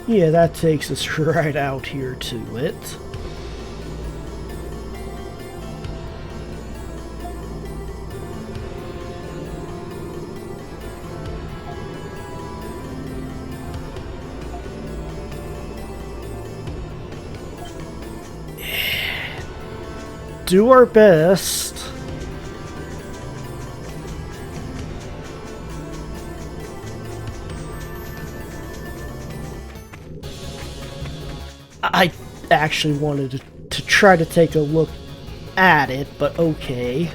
Yeah, that takes us right out here to it. Do our best. I actually wanted to try to take a look at it, but okay.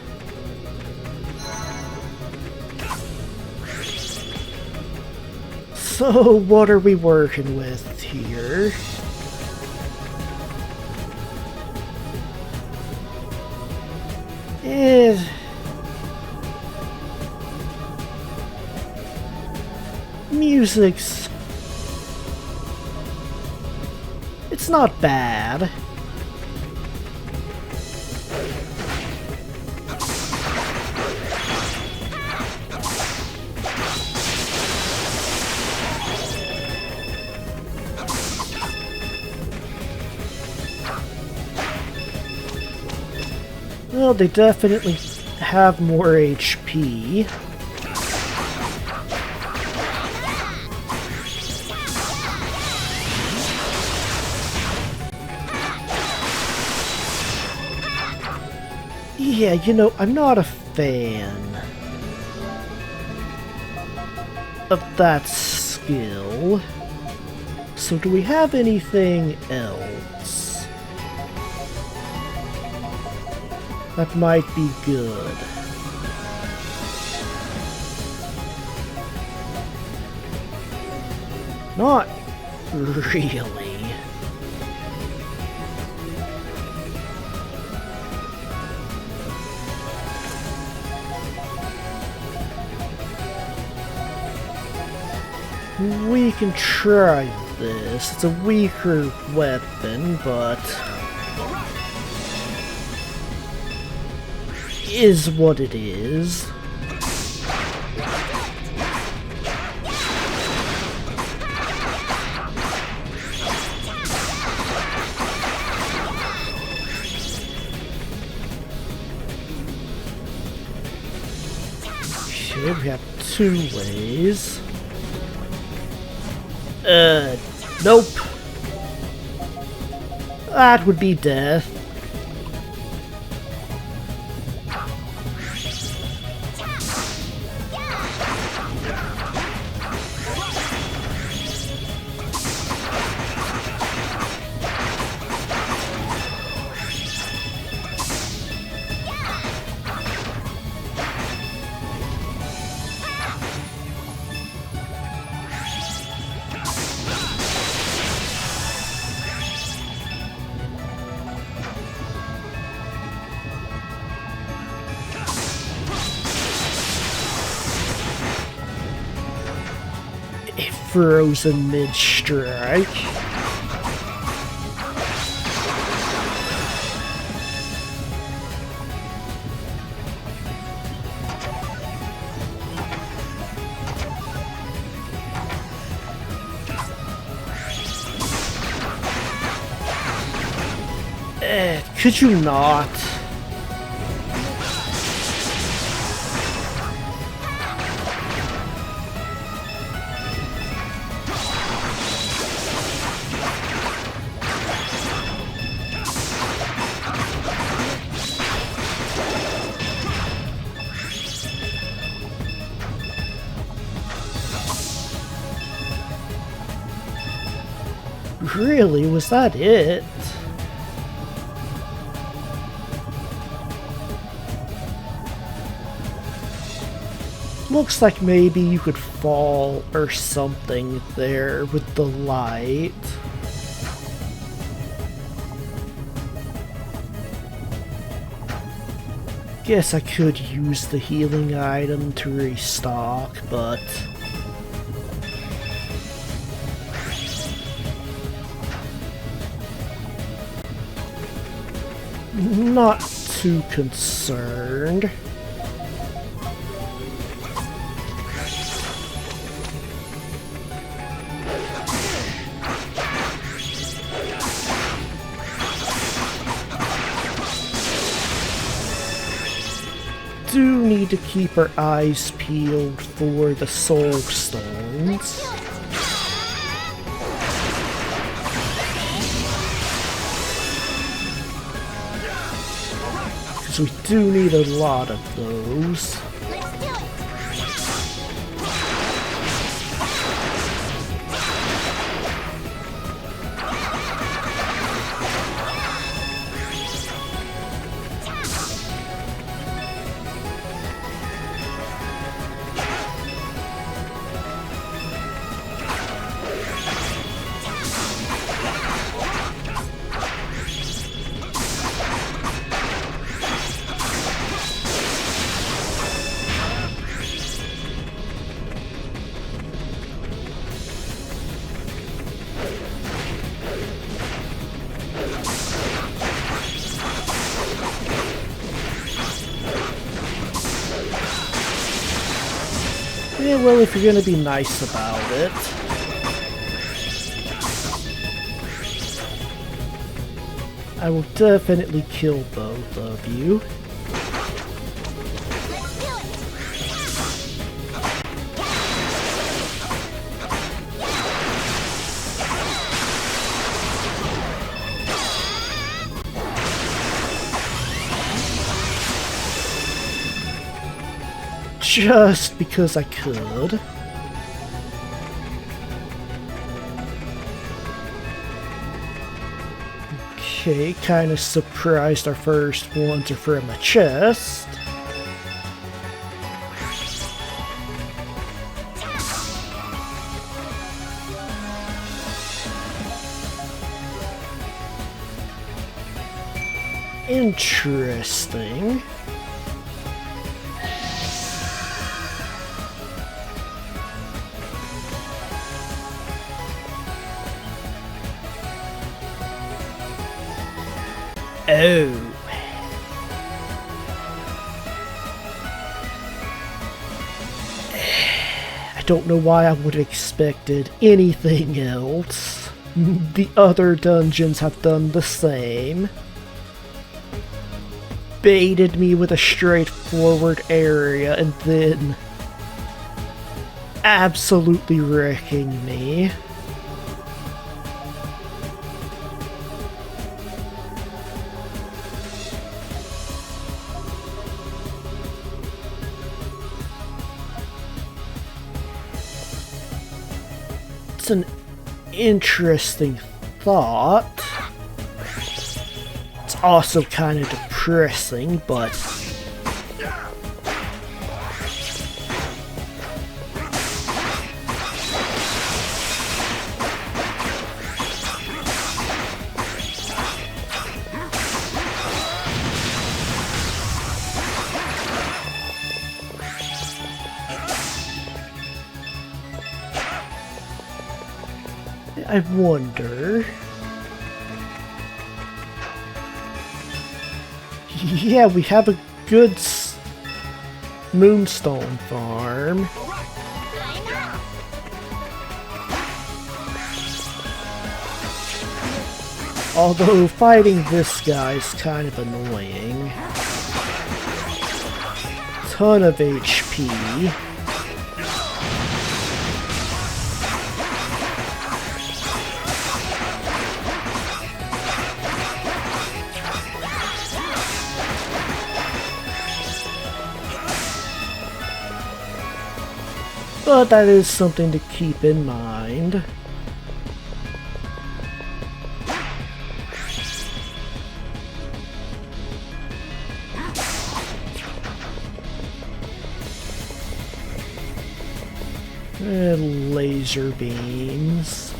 So, what are we working with here? Music's... it's not bad. Well, they definitely have more HP. Yeah, you know, I'm not a fan of that skill. So do we have anything else that might be good? Not really. We can try this. It's a weaker weapon, but is what it is. Okay, we have two ways. Nope. That would be death. Frozen mid-strike. Could you not? Really? Was that it? Looks like maybe you could fall or something there with the light. Guess I could use the healing item to restock, but... not too concerned. do need to keep our eyes peeled for the soul stones. Because we do need a lot of those. Yeah, well, if you're gonna be nice about it. I will definitely kill both of you. Just because I could. Okay, kind of surprised our first ones are from a chest. Interesting. Oh. I don't know why I would have expected anything else. The other dungeons have done the same. Baited me with a straightforward area and then absolutely wrecking me. It's an interesting thought. It's also kind of depressing, but I wonder. Yeah, we have a good moonstone farm. Although fighting this guy is kind of annoying. Ton of HP. But that is something to keep in mind. Laser beams.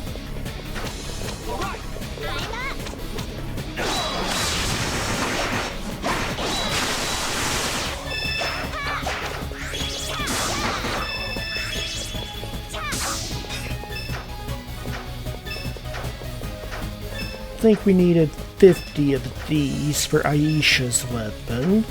I think we needed 50 of these for Aisha's weapon.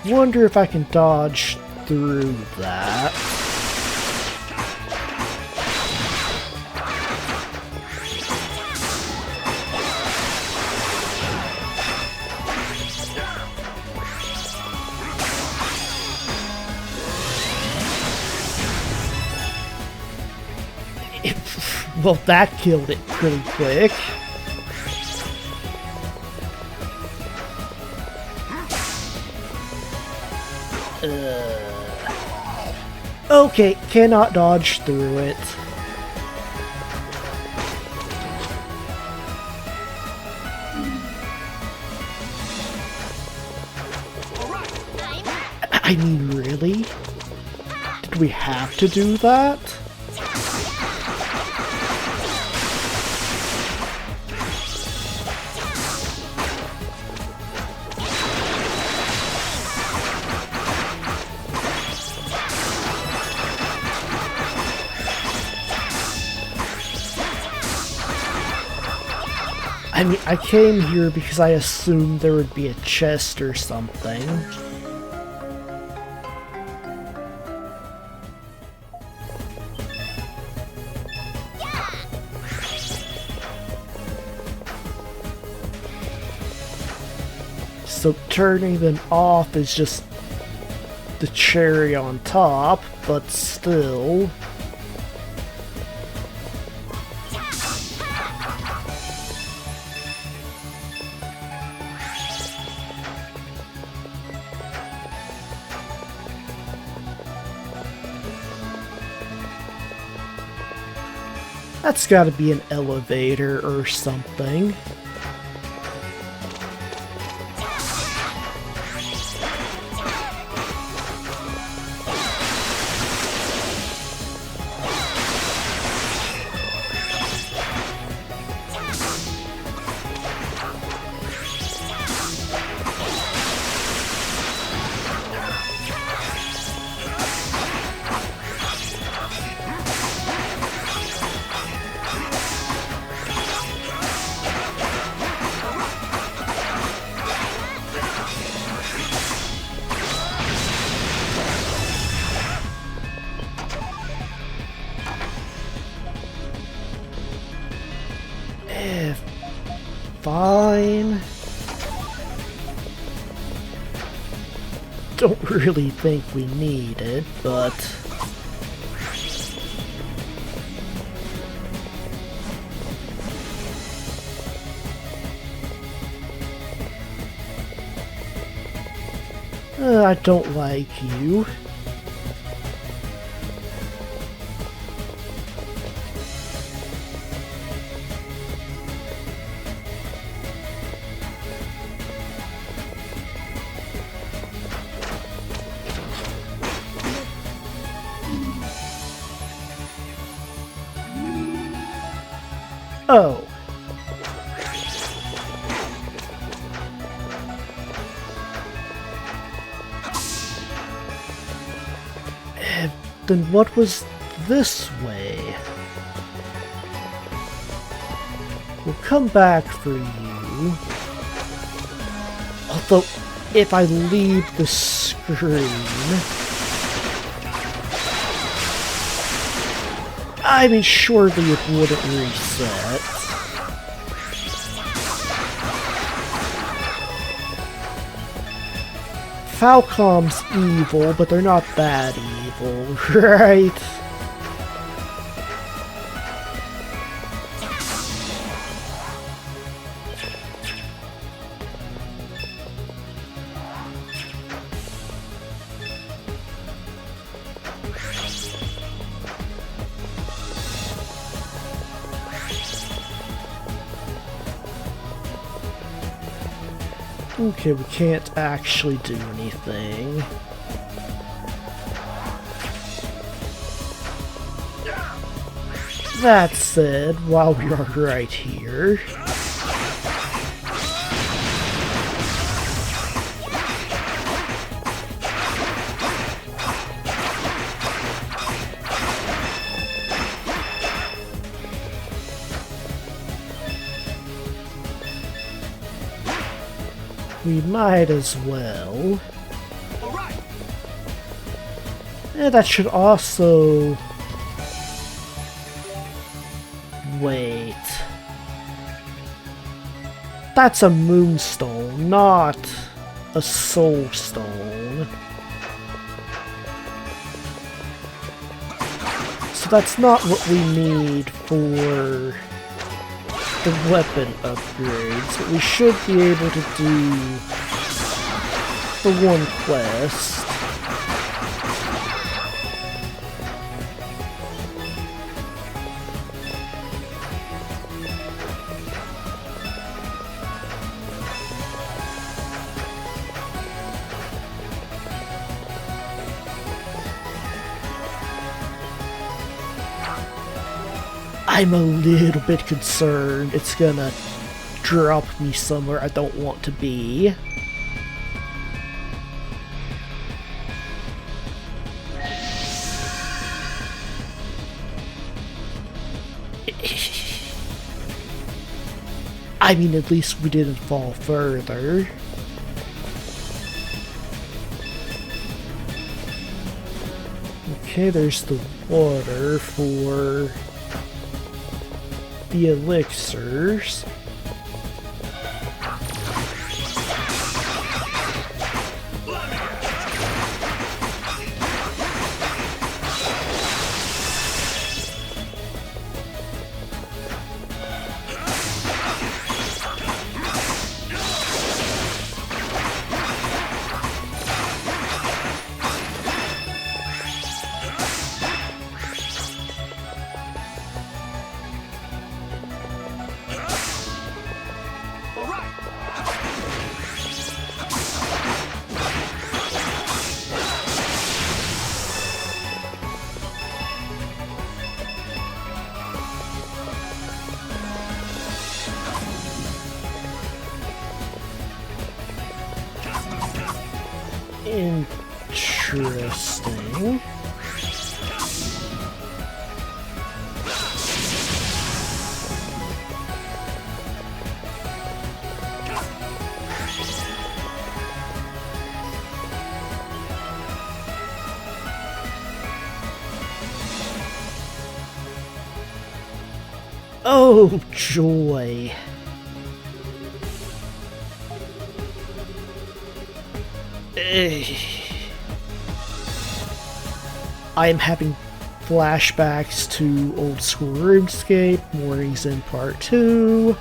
Wonder if I can dodge through that. Well, that killed it pretty quick. Okay, cannot dodge through it. I mean, really? Did we have to do that? I mean, I came here because I assumed there would be a chest or something. So turning them off is just the cherry on top, but still. That's gotta be an elevator or something. Fine. Don't really think we need it, but... I don't like you. Oh. Then what was this way? We'll come back for you. Although, if I leave the screen... I mean, surely it wouldn't reset. Falcom's evil, but they're not that evil, right? Okay, we can't actually do anything. That said, while we are right here... we might as well. That should also... Wait... That's a moonstone, not a soul stone. So that's not what we need for the weapon upgrades, but we should be able to do the one quest. I'm a little bit concerned it's gonna drop me somewhere I don't want to be. I mean, at least we didn't fall further. Okay, there's the water for the elixirs. Interesting. Oh, joy. I am having flashbacks to old school RuneScape, Mornings in Part 2.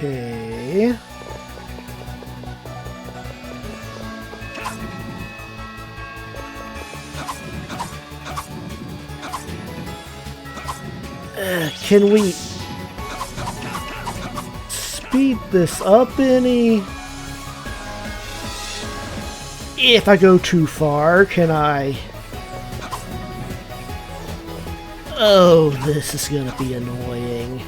Okay. Can we speed this up any? If I go too far, can I? Oh, this is gonna be annoying.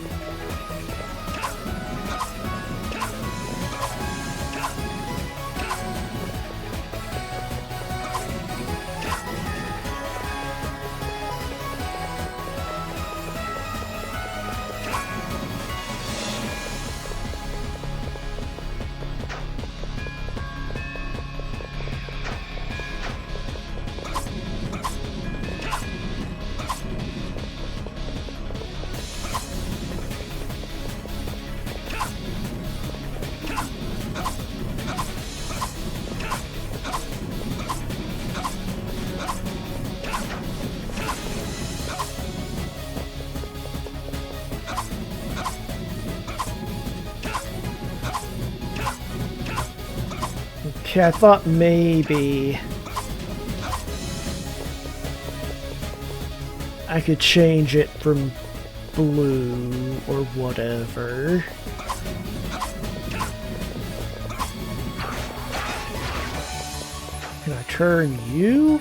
Okay, I thought maybe I could change it from blue or whatever. Can I turn you?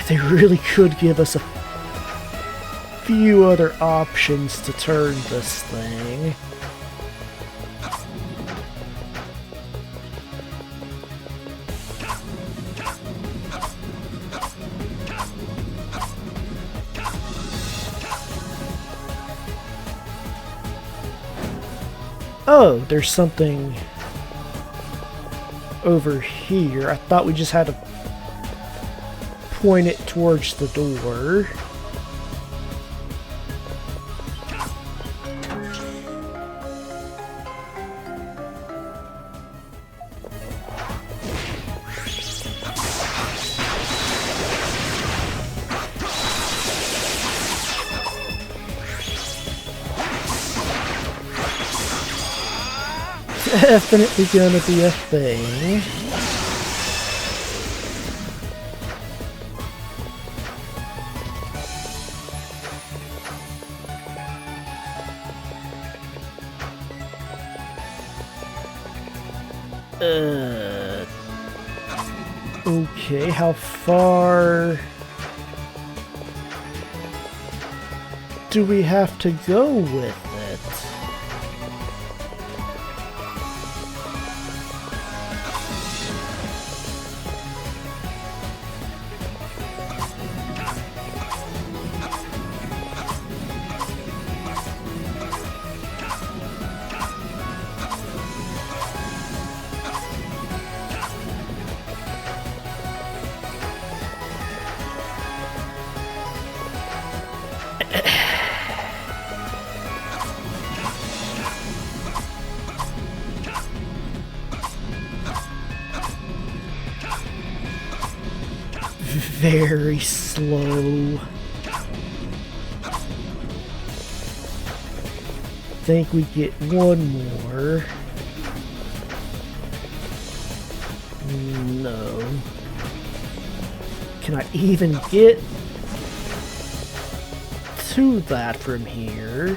They really could give us a few other options to turn this thing. Oh, there's something over here. I thought we just had to point it towards the door. Definitely gonna be a thing. Okay, how far do we have to go with it? Very slow. Think we get one more. No. Can I even get to that from here?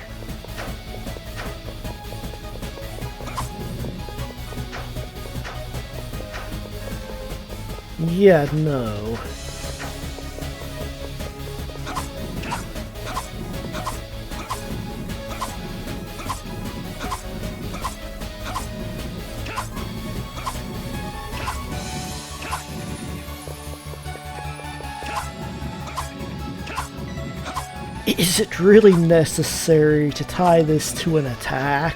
Yeah, no. Is it really necessary to tie this to an attack?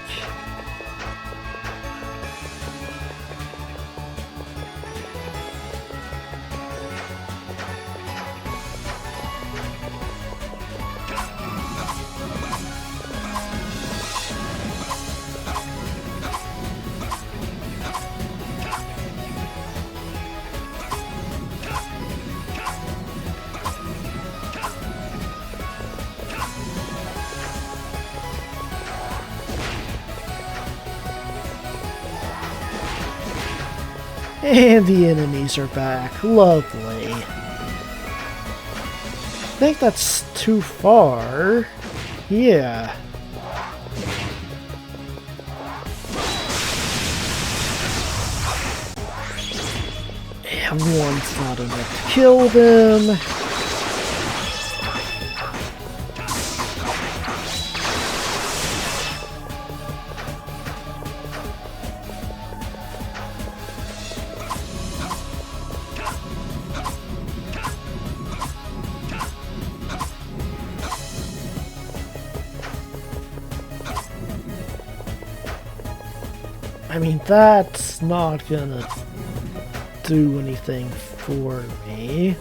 And the enemies are back. Lovely. I think that's too far. Yeah. And one's not enough to kill them. I mean, that's not gonna do anything for me.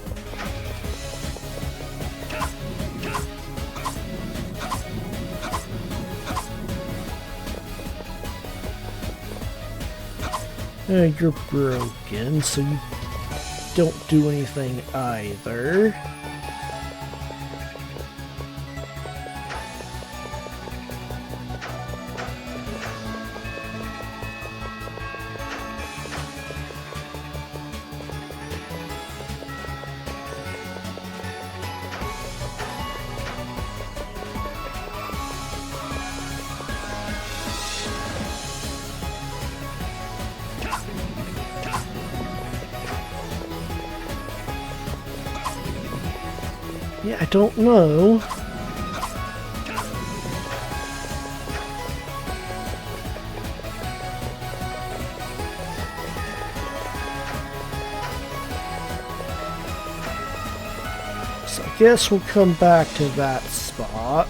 You're broken, so you don't do anything either. Yeah, I don't know. So I guess we'll come back to that spot.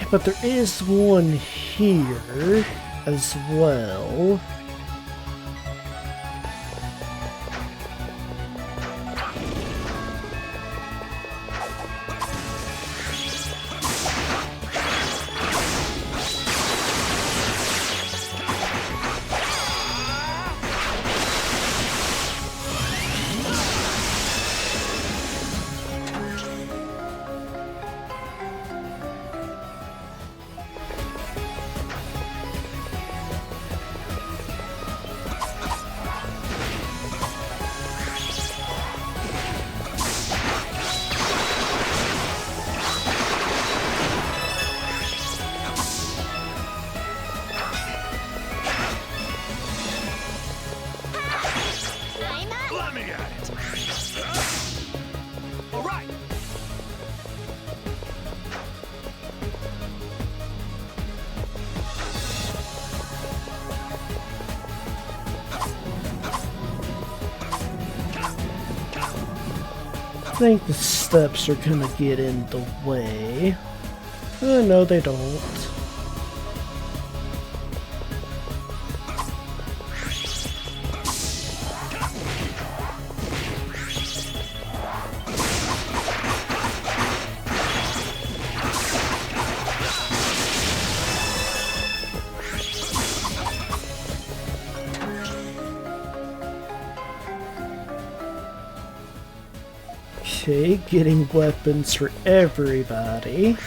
But there is one here as well. I think the steps are gonna get in the way. No, they don't. Okay, getting weapons for everybody.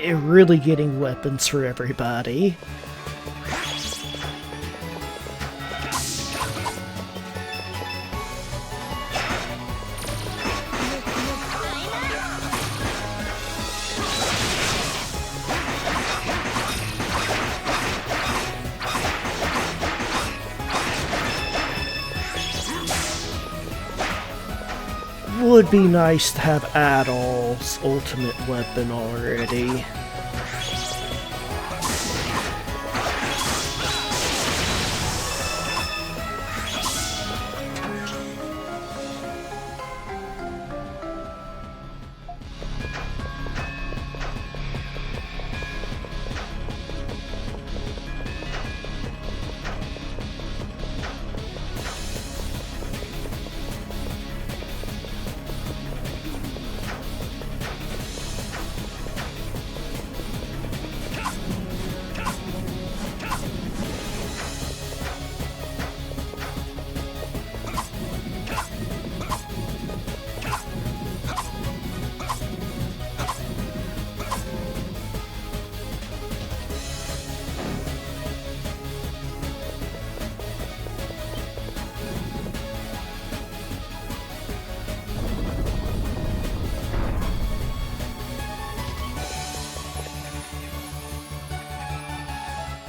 Really getting weapons for everybody. Would be nice to have Adol's ultimate weapon already.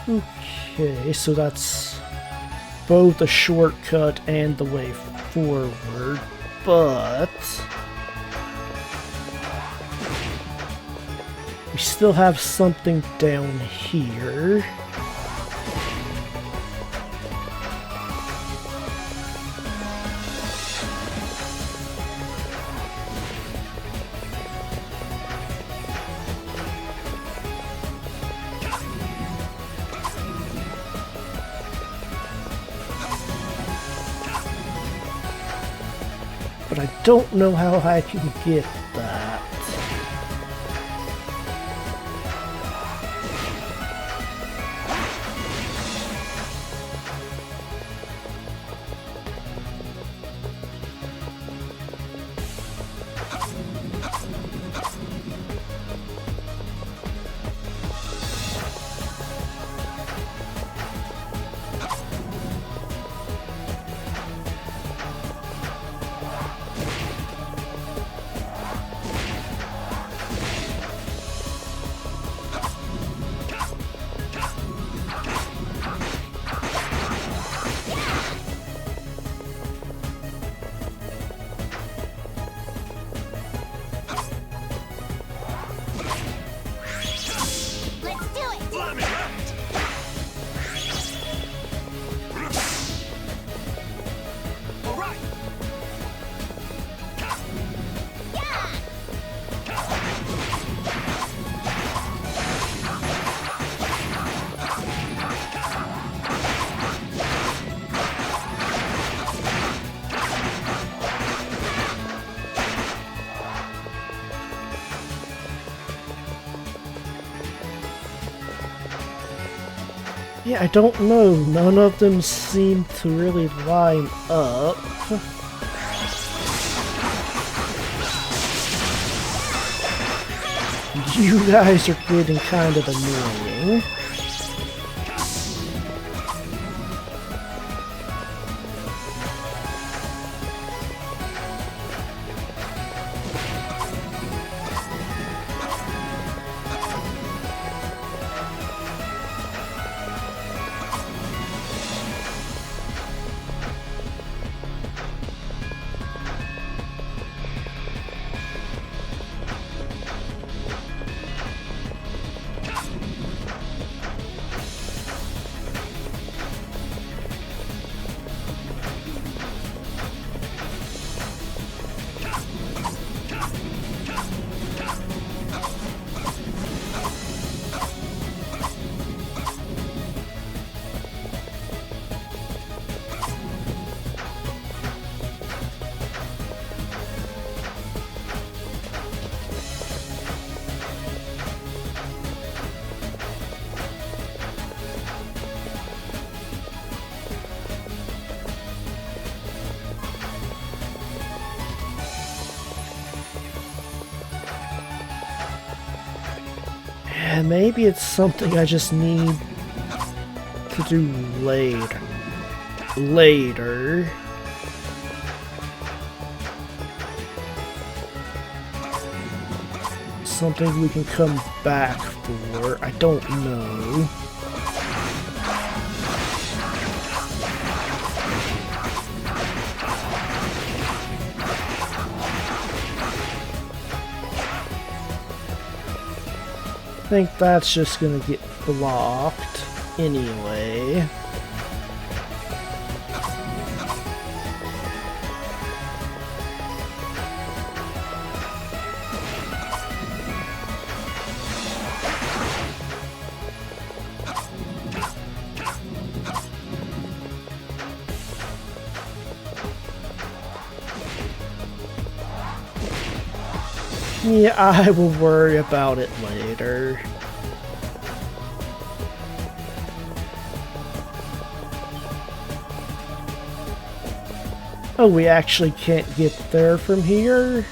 Okay, so that's both a shortcut and the way forward, but we still have something down here. But I don't know how I can get that. Yeah, I don't know. None of them seem to really line up. You guys are getting kind of annoying. And maybe it's something I just need to do later. Something we can come back for. I don't know. I think that's just gonna get blocked anyway. Yeah, I will worry about it later. Oh, we actually can't get there from here?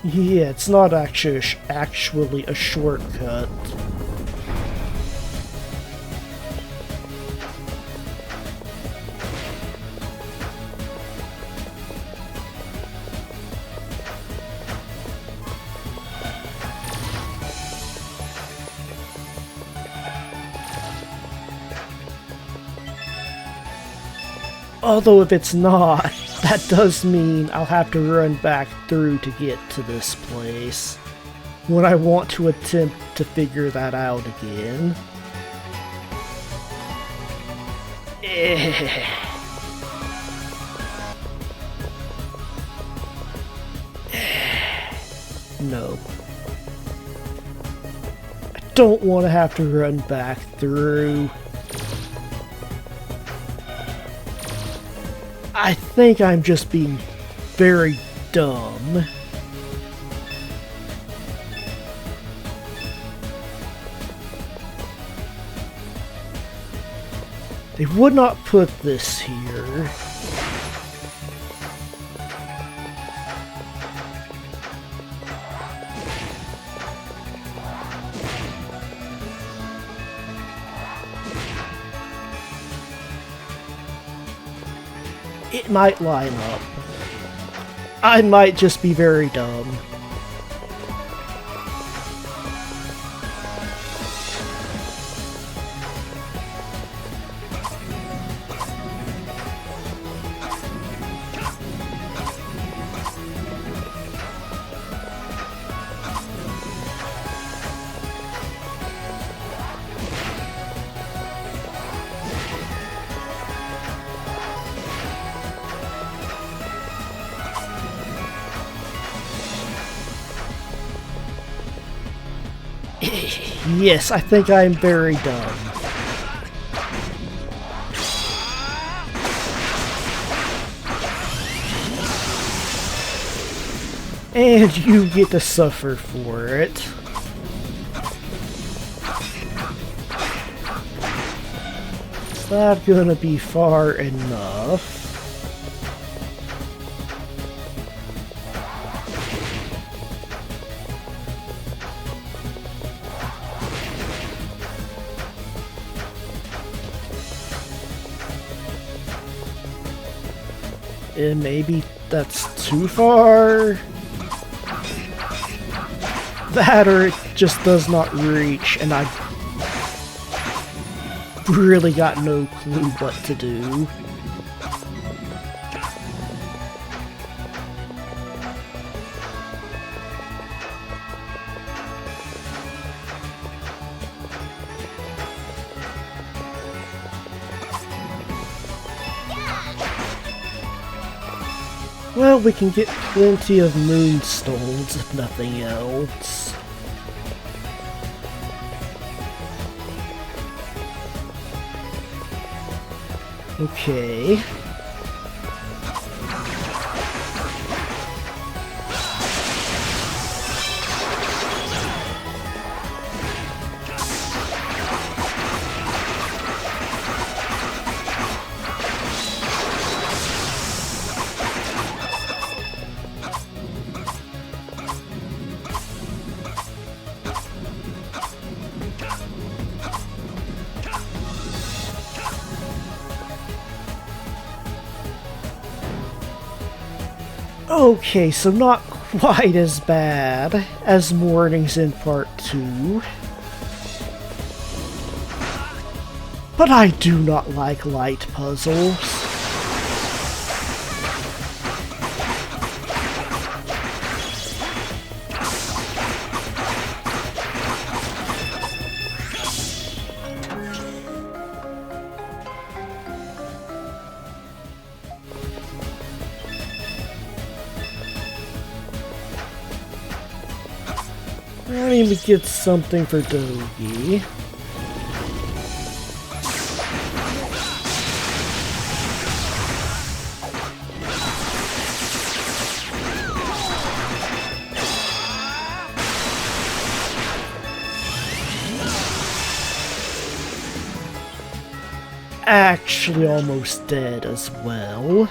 Yeah, it's not actually a shortcut. Although if it's not, that does mean I'll have to run back through to get to this place when I want to attempt to figure that out again. No. I don't want to have to run back through. I think I'm just being very dumb. They would not put this here. It might line up. I might just be very dumb. Yes, I think I'm very dumb. And you get to suffer for it. It's not gonna be far enough. And maybe that's too far. That or it just does not reach, and I've really got no clue what to do. Well, we can get plenty of moonstones, if nothing else. Okay. Okay, so not quite as bad as Mornings in Part 2. But I do not like light puzzles. I need to get something for Dogi. Actually almost dead as well.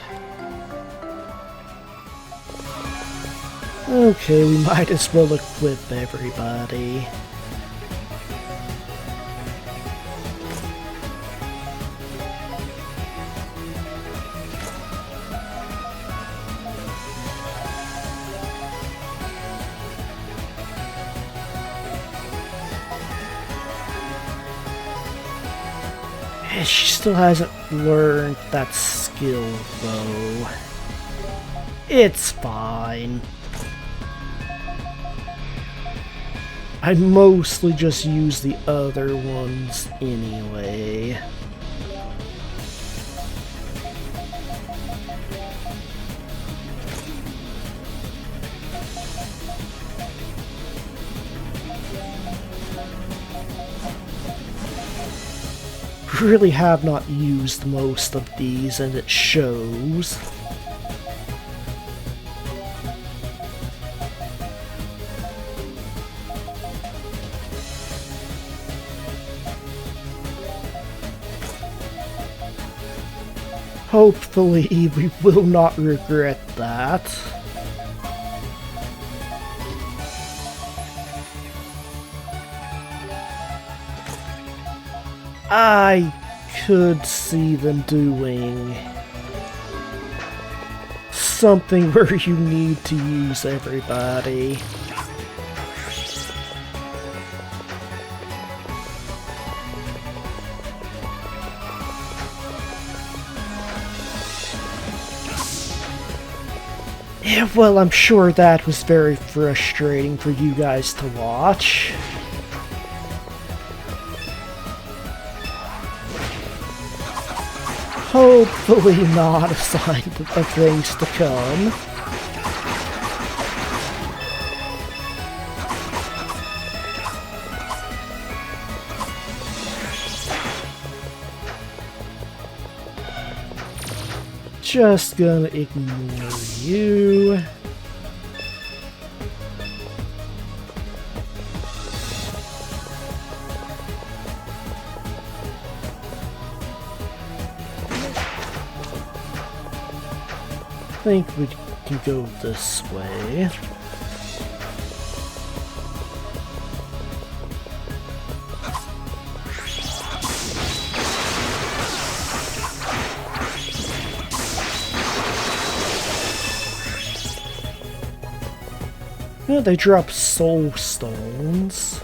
Okay, we might as well equip everybody. She still hasn't learned that skill, though. It's fine. I mostly just use the other ones anyway. Really have not used most of these, and it shows. Hopefully, we will not regret that. I could see them doing something where you need to use everybody. Yeah, well, I'm sure that was very frustrating for you guys to watch. Hopefully not a sign of things to come. Just gonna ignore you. I think we can go this way. Yeah, they drop soul stones.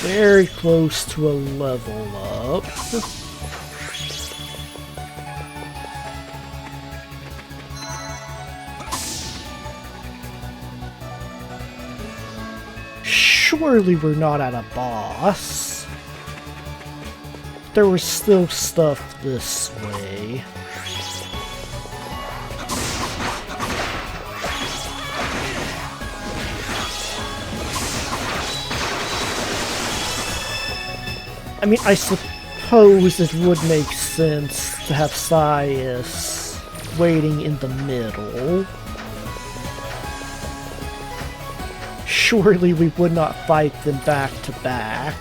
Very close to a level up. Surely we're not at a boss. There was still stuff this way. I mean, I suppose it would make sense to have Scias waiting in the middle. Surely we would not fight them back to back.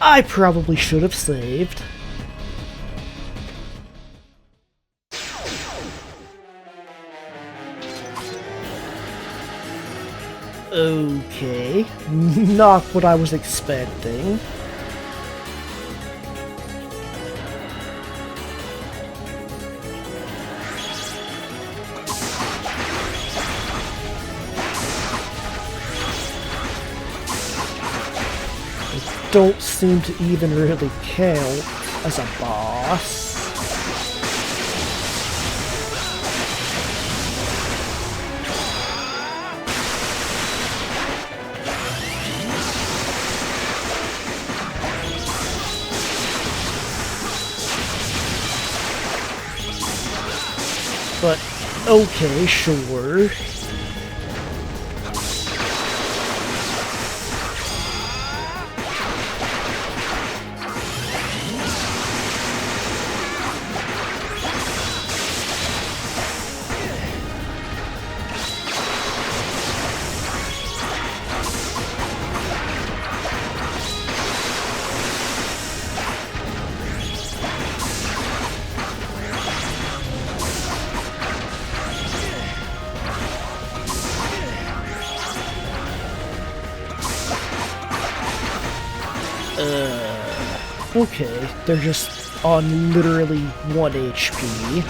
I probably should have saved. Okay, not what I was expecting. Don't seem to even really count as a boss. But, okay, sure. Okay, they're just on literally 1 HP.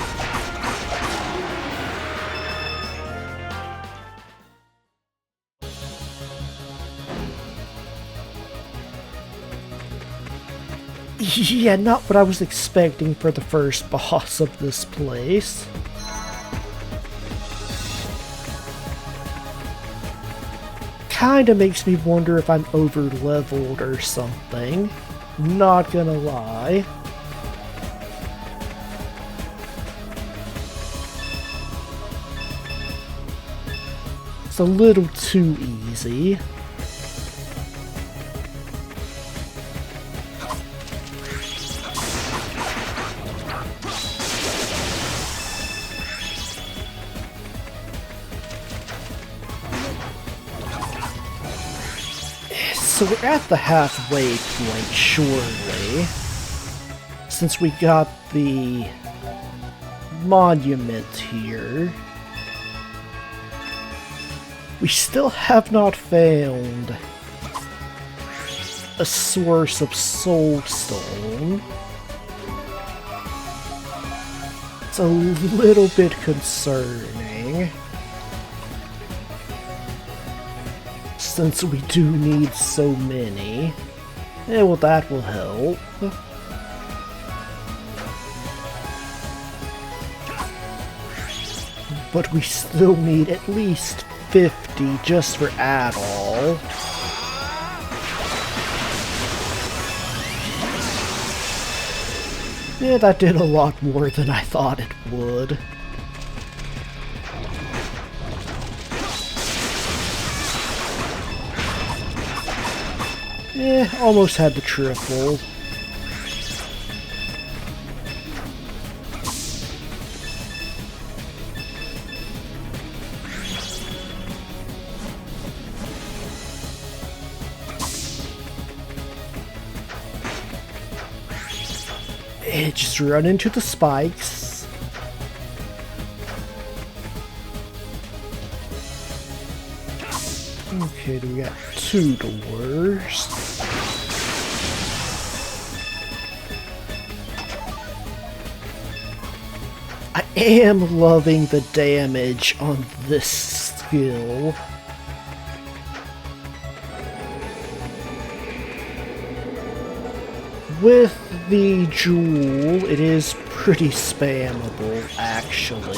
Yeah, not what I was expecting for the first boss of this place. Kinda makes me wonder if I'm over-leveled or something. Not gonna lie. It's a little too easy. So we're at the halfway point, surely. Since we got the monument here. We still have not found a source of soulstone. It's a little bit concerning. Since we do need so many. Yeah, well, that will help. But we still need at least 50 just for add-all. Yeah, that did a lot more than I thought it would. Almost had the triple. Just run into the spikes. Okay, we got 2 doors. I am loving the damage on this skill. With the jewel, it is pretty spammable, actually.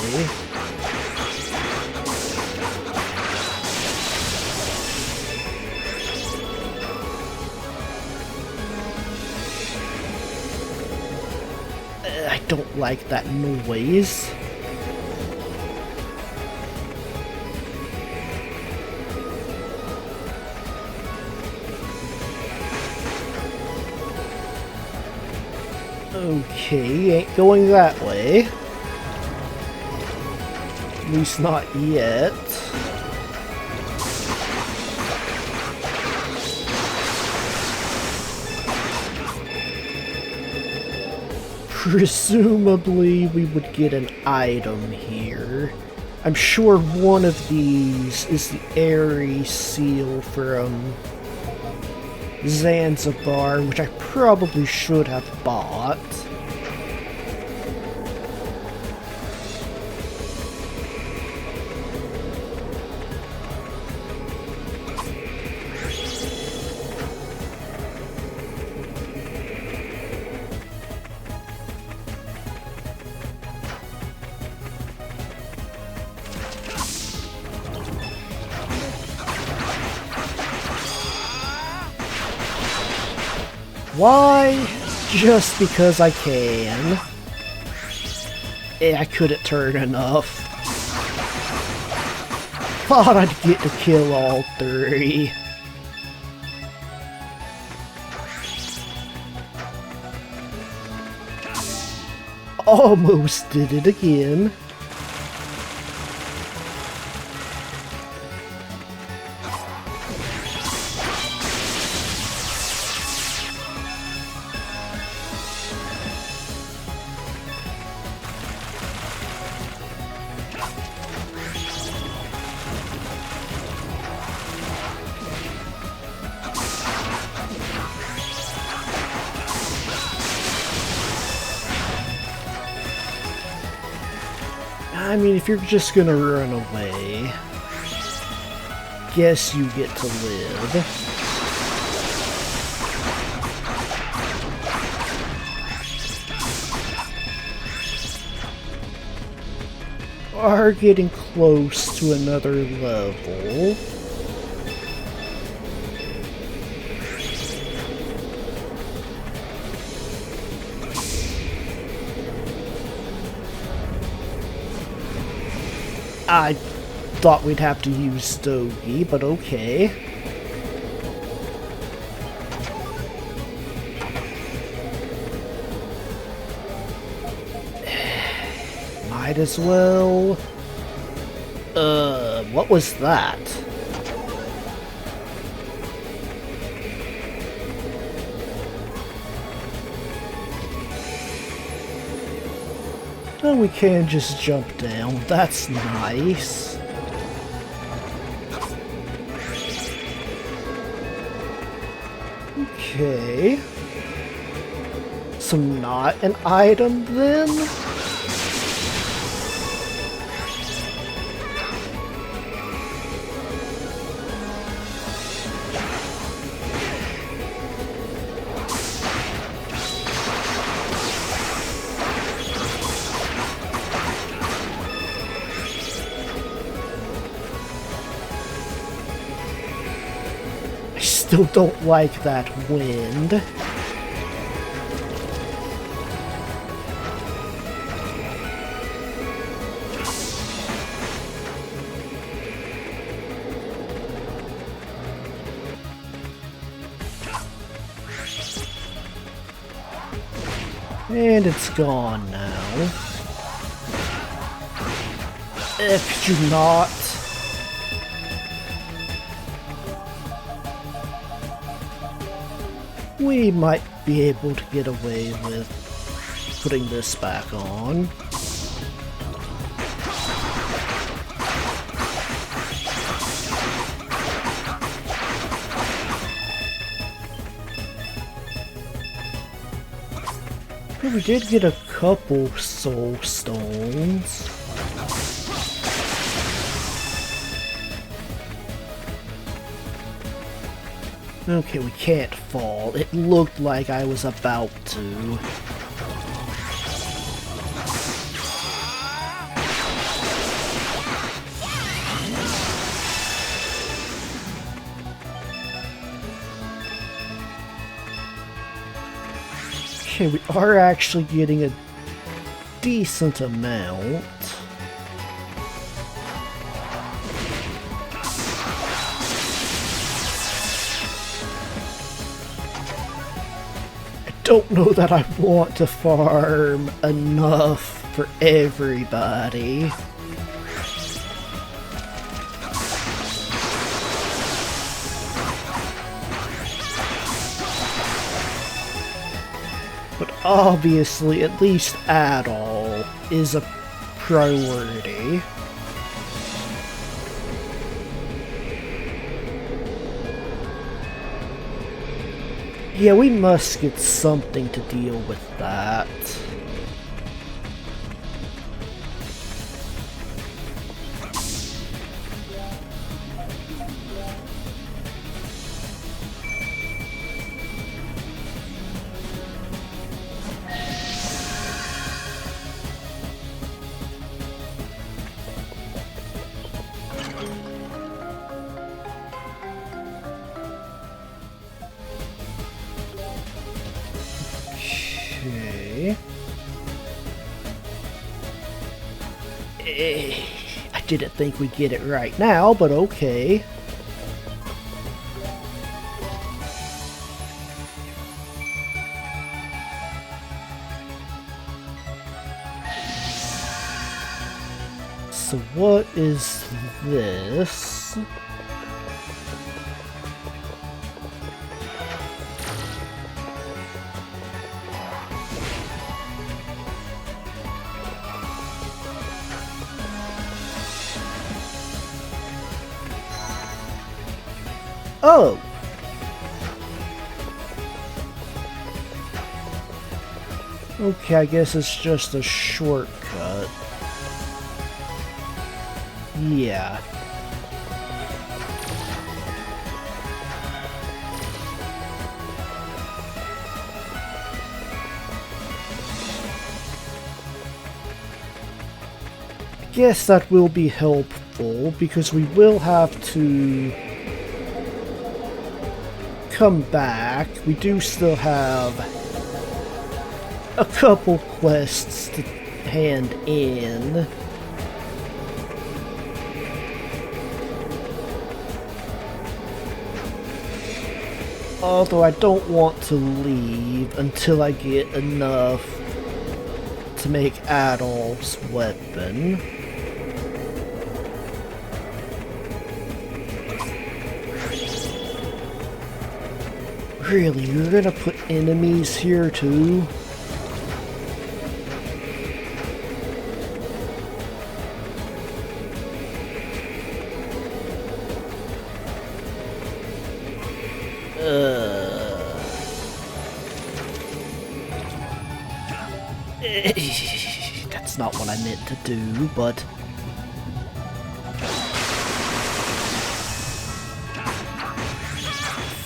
I don't like that noise. Okay, ain't going that way. At least not yet. Presumably we would get an item here. I'm sure one of these is the airy seal from Zanzibar, which I probably should have bought. Why? Just because I can. I couldn't turn enough. Thought I'd get to kill all 3. Almost did it again. I mean, if you're just gonna run away, guess you get to live. Are getting close to another level. I thought we'd have to use Stogie, but okay. Might as well... what was that? Oh, we can just jump down. That's nice. Okay. So not an item then? Still don't like that wind. And it's gone now. Could you not? We might be able to get away with putting this back on. But we did get a couple soul stones. Okay, we can't fall. It looked like I was about to. Okay, we are actually getting a decent amount. Don't know that I want to farm enough for everybody. But obviously, at least Adol is a priority. Yeah, we must get something to deal with that. I didn't think we'd get it right now, but okay. So what is this? Oh! Okay, I guess it's just a shortcut. Yeah. I guess that will be helpful because we will have to come back. We do still have a couple quests to hand in. Although I don't want to leave until I get enough to make Adolf's weapon. Really, you're gonna put enemies here too? That's not what I meant to do, but...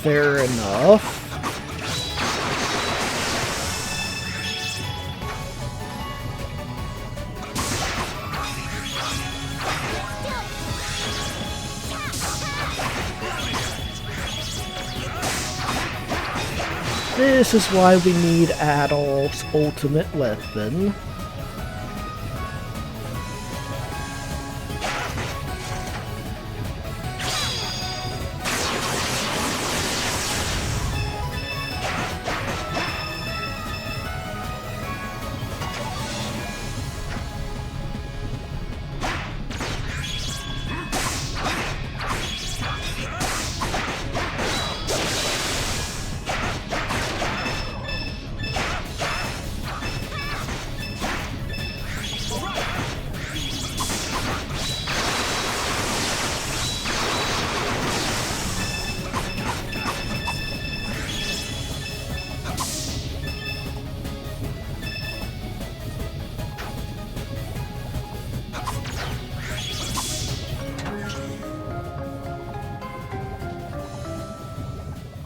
fair enough. This is why we need Adolf's ultimate weapon.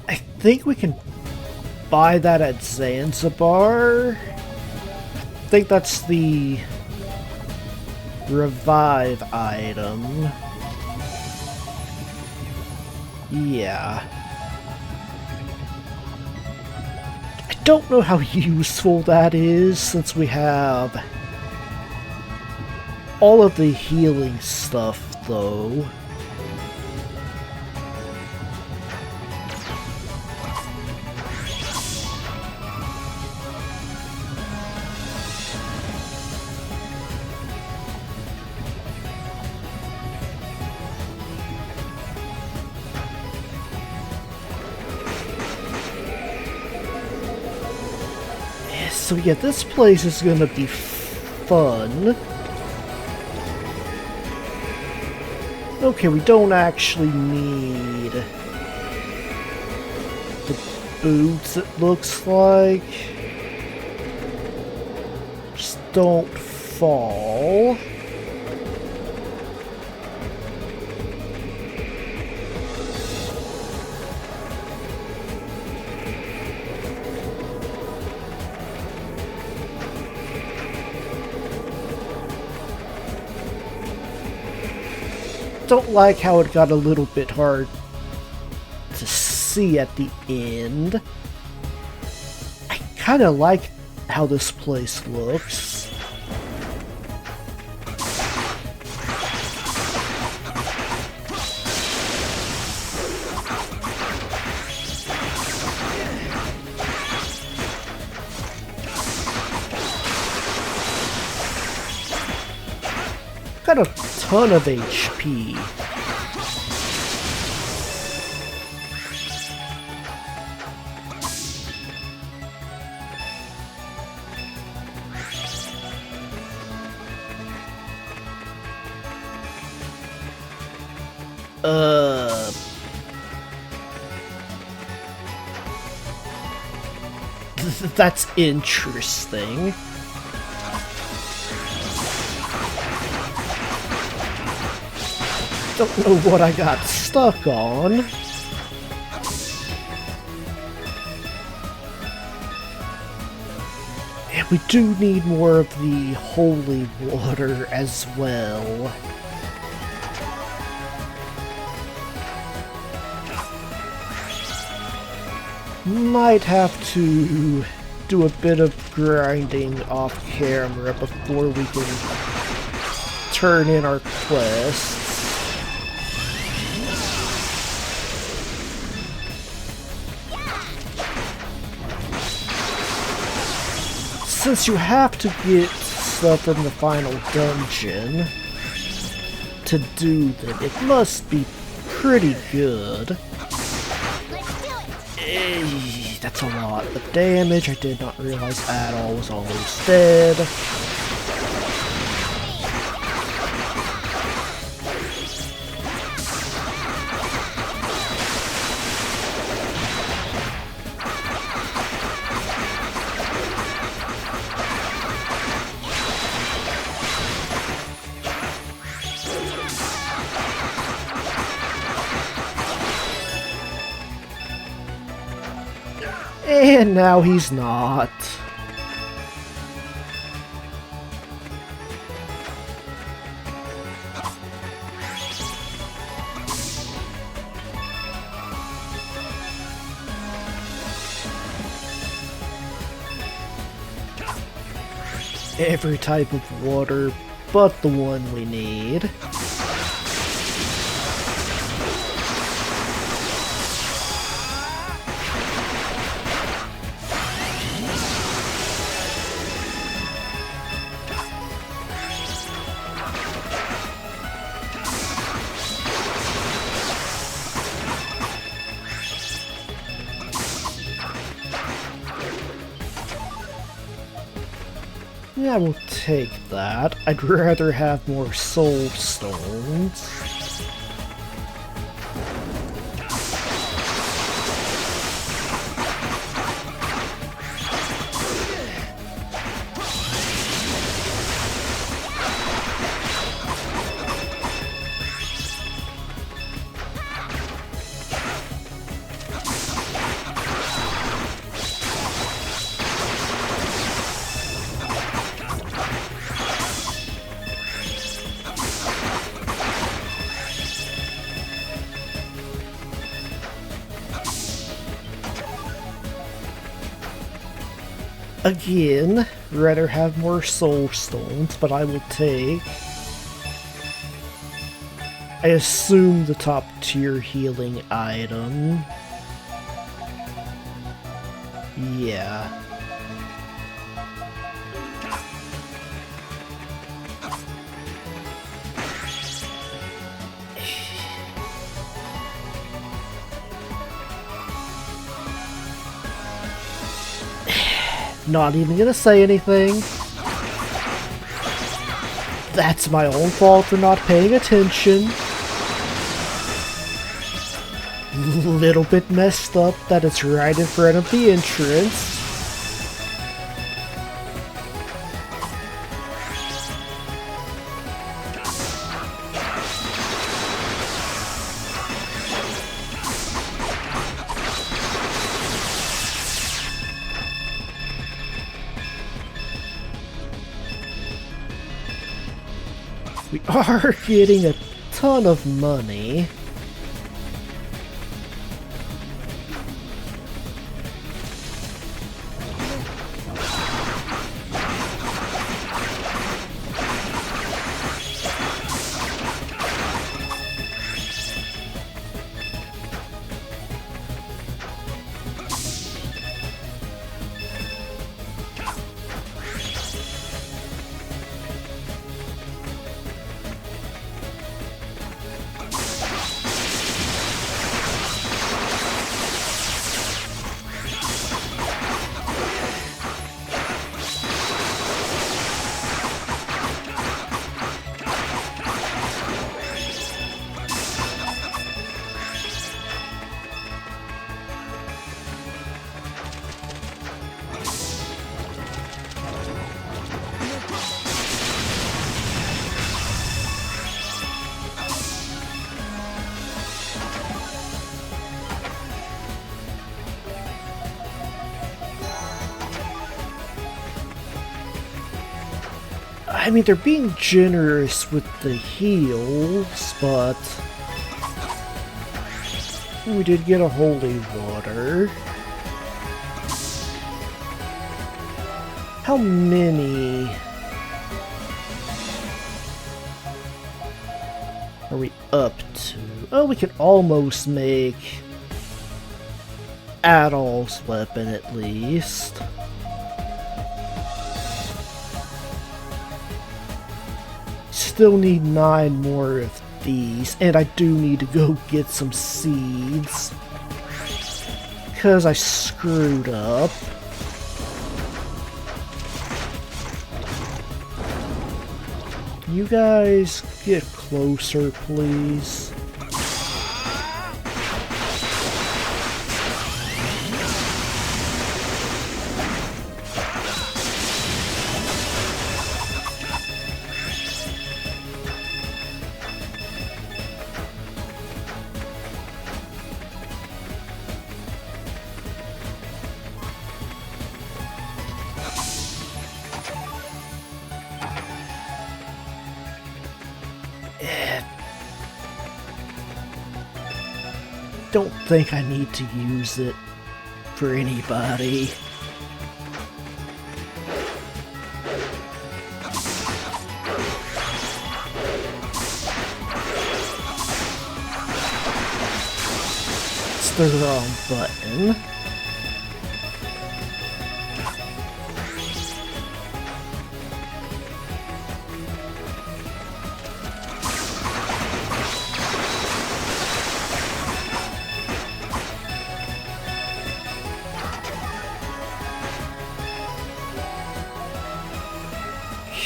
I think we can buy that at Zanzibar. I think that's the revive item. Yeah. I don't know how useful that is since we have all of the healing stuff though. So yeah, this place is gonna be fun. Okay, we don't actually need the boots, it looks like. Just don't fall. Don't like how it got a little bit hard to see at the end. I kind of like how this place looks. Got a ton of HP. That's interesting. Don't know what I got stuck on. And we do need more of the holy water as well. Might have to do a bit of grinding off camera before we can turn in our quests. Since you have to get stuff from the final dungeon to do that, it must be pretty good. That's a lot of damage. I did not realize Adol was always dead. And now he's not. Every type of water but the one we need. Yeah, we'll take that. I'd rather have more soul stones. Again, rather have more soul stones, but I will take, I assume, the top tier healing item. Yeah. Not even gonna say anything. That's my own fault for not paying attention. Little bit messed up that it's right in front of the entrance. We are getting a ton of money. I mean, they're being generous with the heals, but we did get a holy water. How many are we up to? Oh, we can almost make Adol's weapon at least. Still need 9 more of these, and I do need to go get some seeds because I screwed up. You guys get closer, please. Don't think I need to use it for anybody. It's the wrong button.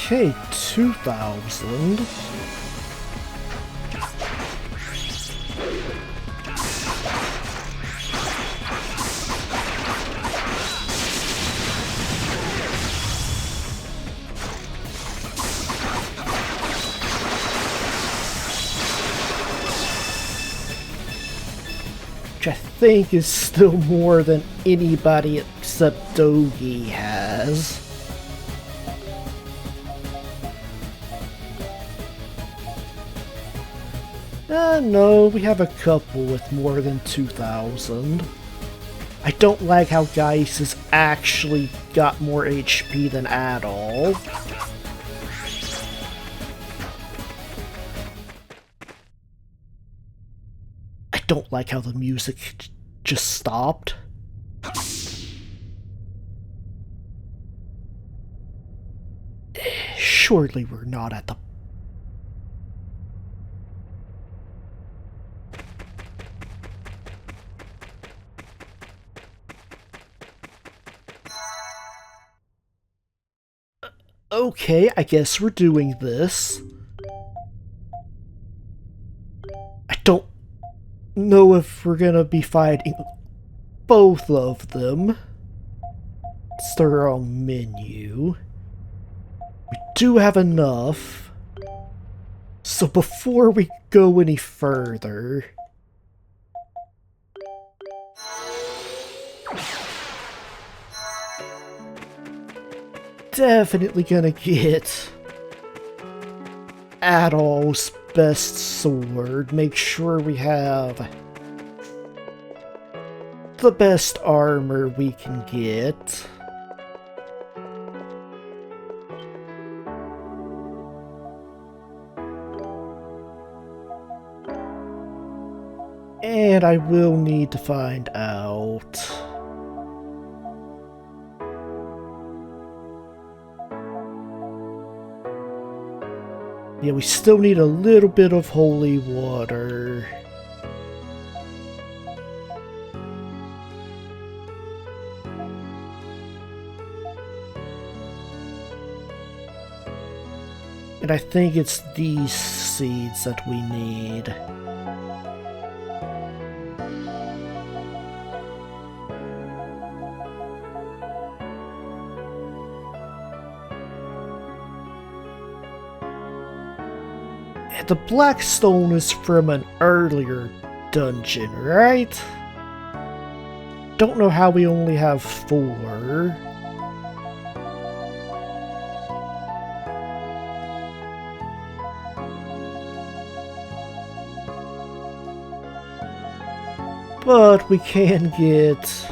Okay, 2,000. Which I think is still more than anybody except Dogi has. No, we have a couple with more than 2,000. I don't like how Geist has actually got more HP than Adol. I don't like how the music just stopped. Surely we're not at the... Okay, I guess we're doing this. I don't know if we're gonna be fighting both of them. It's the wrong menu. We do have enough. So before we go any further... definitely gonna get Adol's best sword. Make sure we have the best armor we can get. And I will need to find out. Yeah, we still need a little bit of holy water. And I think it's these seeds that we need. The black stone is from an earlier dungeon, right? Don't know how we only have 4. But we can get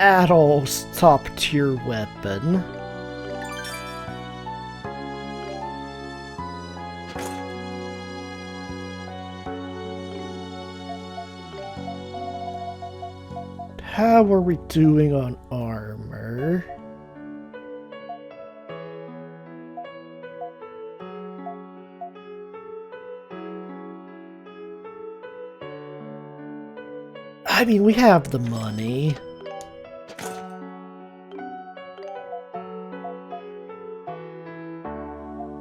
Adol's top tier weapon. How are we doing on armor? I mean, we have the money.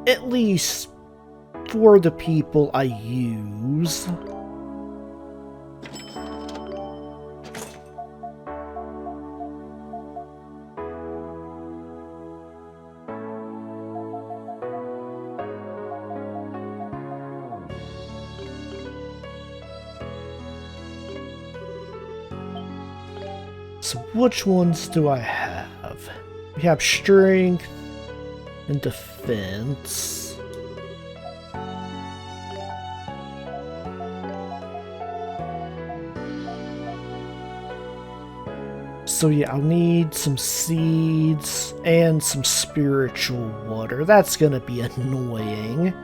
At least for the people I use. So which ones do I have? We have strength and defense. So yeah, I'll need some seeds and some spiritual water. That's gonna be annoying.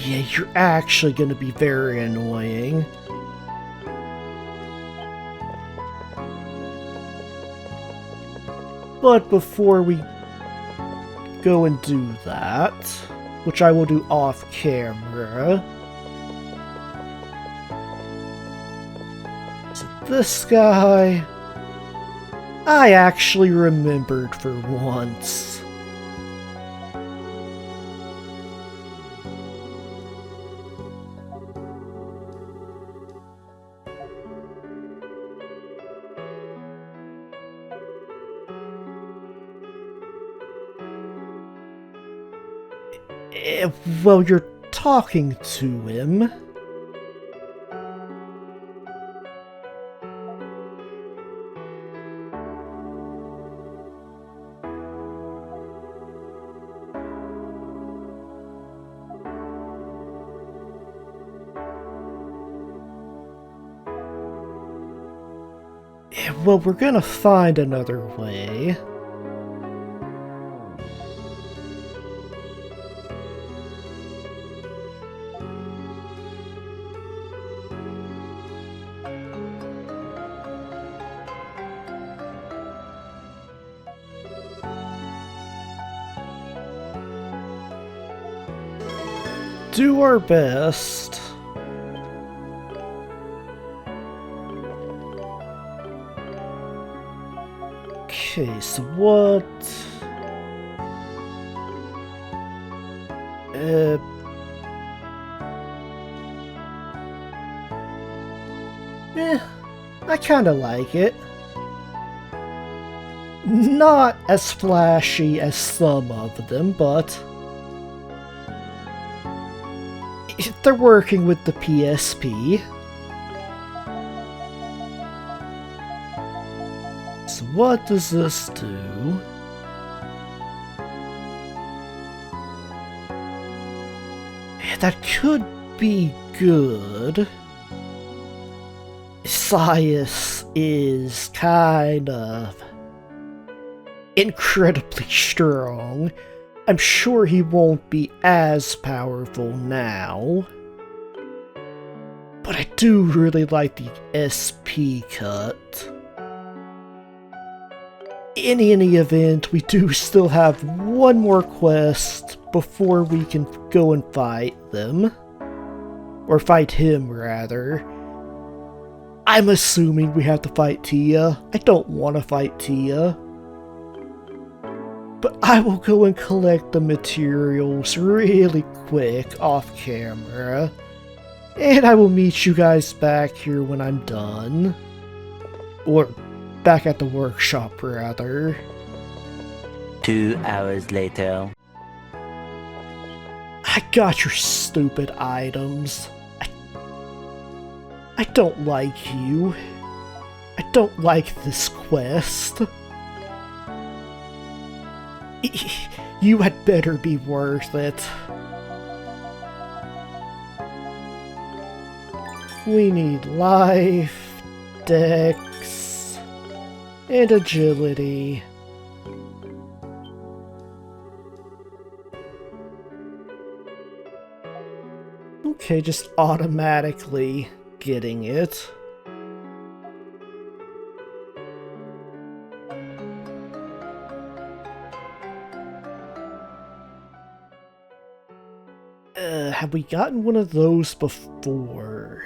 Yeah, you're actually gonna be very annoying. But before we go and do that, which I will do off camera, so this guy, I actually remembered for once. Well, you're talking to him. Well, we're gonna find another way. Do our best. Okay, so what? I kinda like it. Not as flashy as some of them, but they're working with the PSP. So what does this do? That could be good. Scias is kind of incredibly strong. I'm sure he won't be as powerful now. But I do really like the SP cut. In any event, we do still have one more quest before we can go and fight them. Or fight him, rather. I'm assuming we have to fight Tia. I don't want to fight Tia. But I will go and collect the materials really quick off camera. And I will meet you guys back here when I'm done. Or back at the workshop, rather. 2 hours later. I got your stupid items. I don't like you. I don't like this quest. You had better be worth it. We need life, dex, and agility. Okay, just automatically getting it. Have we gotten one of those before?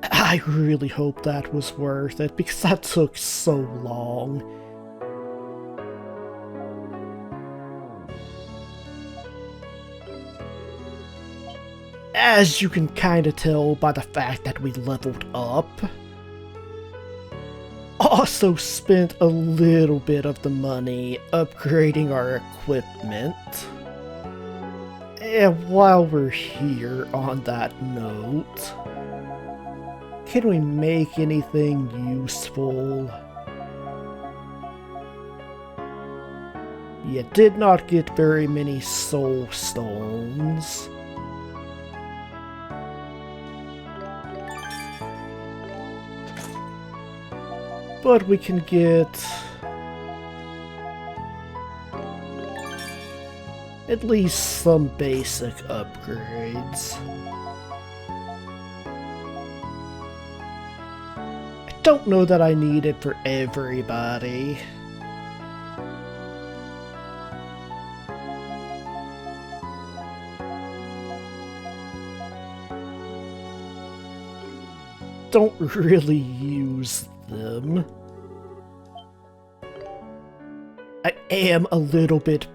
I really hope that was worth it, because that took so long. As you can kinda tell by the fact that we leveled up. Also spent a little bit of the money upgrading our equipment. And while we're here on that note, can we make anything useful? You did not get very many soul stones. But we can get at least some basic upgrades. I don't know that I need it for everybody. Don't really use them. I am a little bit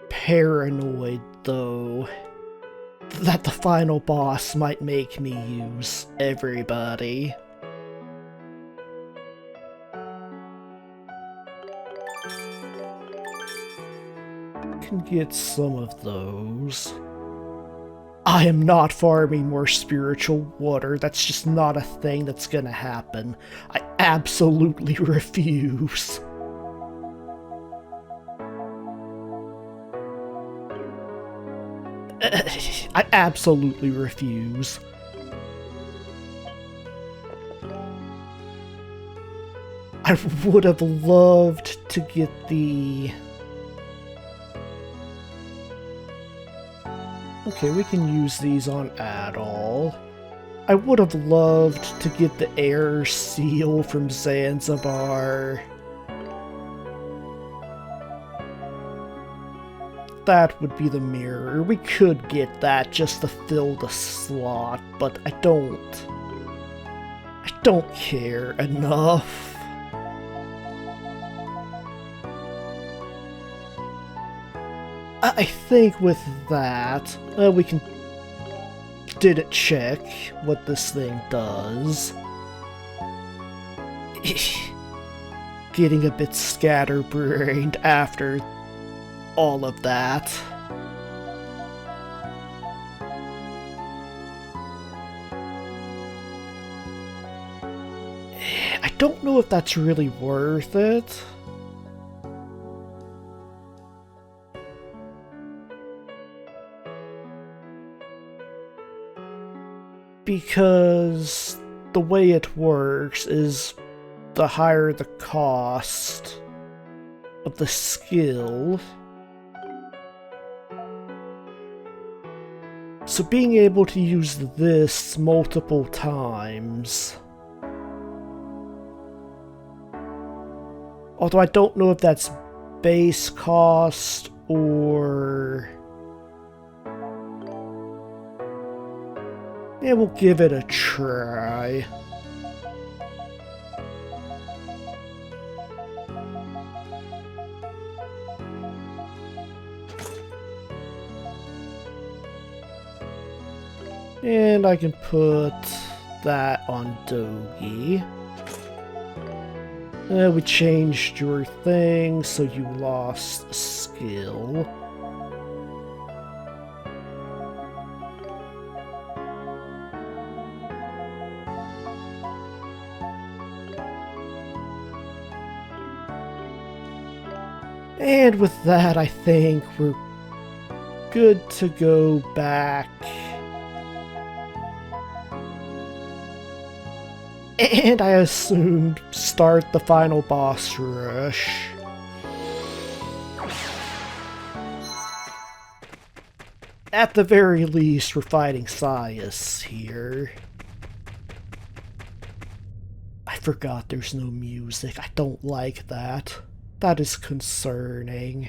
paranoid, though, that the final boss might make me use everybody. Can get some of those. I am not farming more spiritual water. That's just not a thing that's gonna happen. I absolutely refuse. I absolutely refuse. I would have loved to get the... Okay, we can use these on Adol. I would have loved to get the air seal from Zanzibar. That would be the mirror. We could get that just to fill the slot, but I don't care enough. I think with that, we can check what this thing does. Getting a bit scatterbrained after all of that. I don't know if that's really worth it. Because the way it works is the higher the cost of the skill. So being able to use this multiple times. Although I don't know if that's base cost or... Yeah, we'll give it a try. And I can put that on Dogi. We changed your thing, so you lost a skill. And with that, I think we're good to go back. And I assume start the final boss rush. At the very least, we're fighting Scias here. I forgot there's no music. I don't like that. That is concerning.